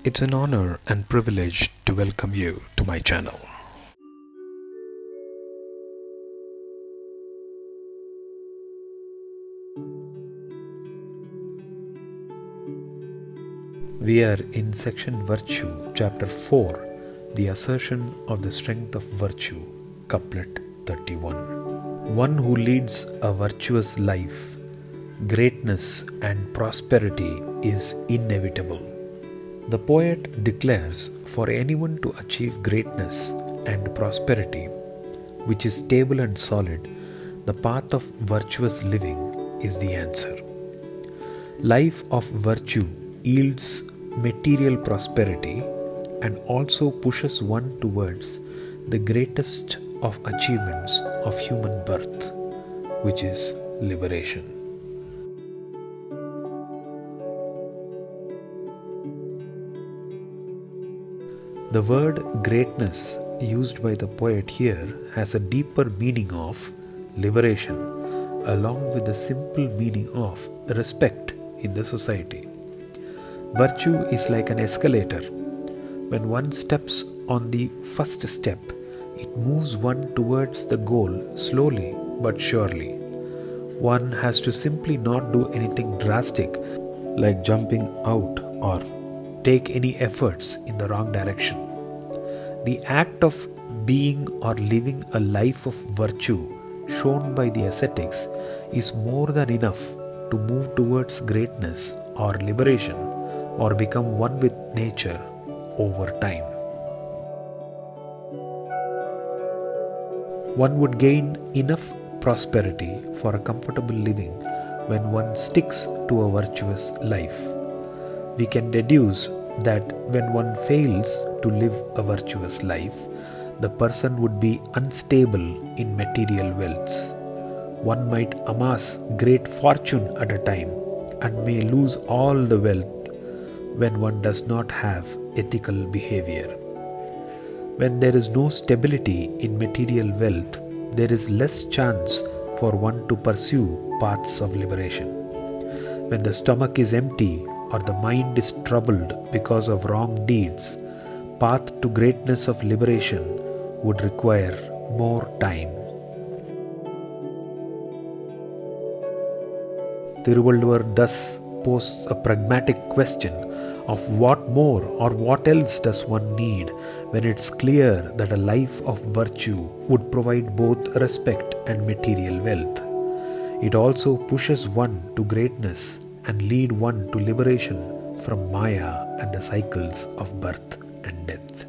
It's an honor and privilege to welcome you to my channel. We are in section Virtue, chapter 4, the assertion of the strength of virtue, couplet 31. One who leads a virtuous life, greatness and prosperity is inevitable. The poet declares for anyone to achieve greatness and prosperity, which is stable and solid, the path of virtuous living is the answer. Life of virtue yields material prosperity and also pushes one towards the greatest of achievements of human birth, which is liberation. The word greatness used by the poet here has a deeper meaning of liberation, along with the simple meaning of respect in the society. Virtue is like an escalator. When one steps on the first step, it moves one towards the goal slowly but surely. One has to simply not do anything drastic like jumping out or take any efforts in the wrong direction. The act of being or living a life of virtue shown by the ascetics is more than enough to move towards greatness or liberation or become one with nature over time. One would gain enough prosperity for a comfortable living when one sticks to a virtuous life. We can deduce that when one fails to live a virtuous life, the person would be unstable in material wealths. One might amass great fortune at a time and may lose all the wealth when one does not have ethical behavior. When there is no stability in material wealth, there is less chance for one to pursue paths of liberation. When the stomach is empty or the mind is troubled because of wrong deeds, path to greatness of liberation would require more time. Thiruvalluvar thus poses a pragmatic question of what more or what else does one need when it's clear that a life of virtue would provide both respect and material wealth. It also pushes one to greatness and lead one to liberation from Maya and the cycles of birth and death.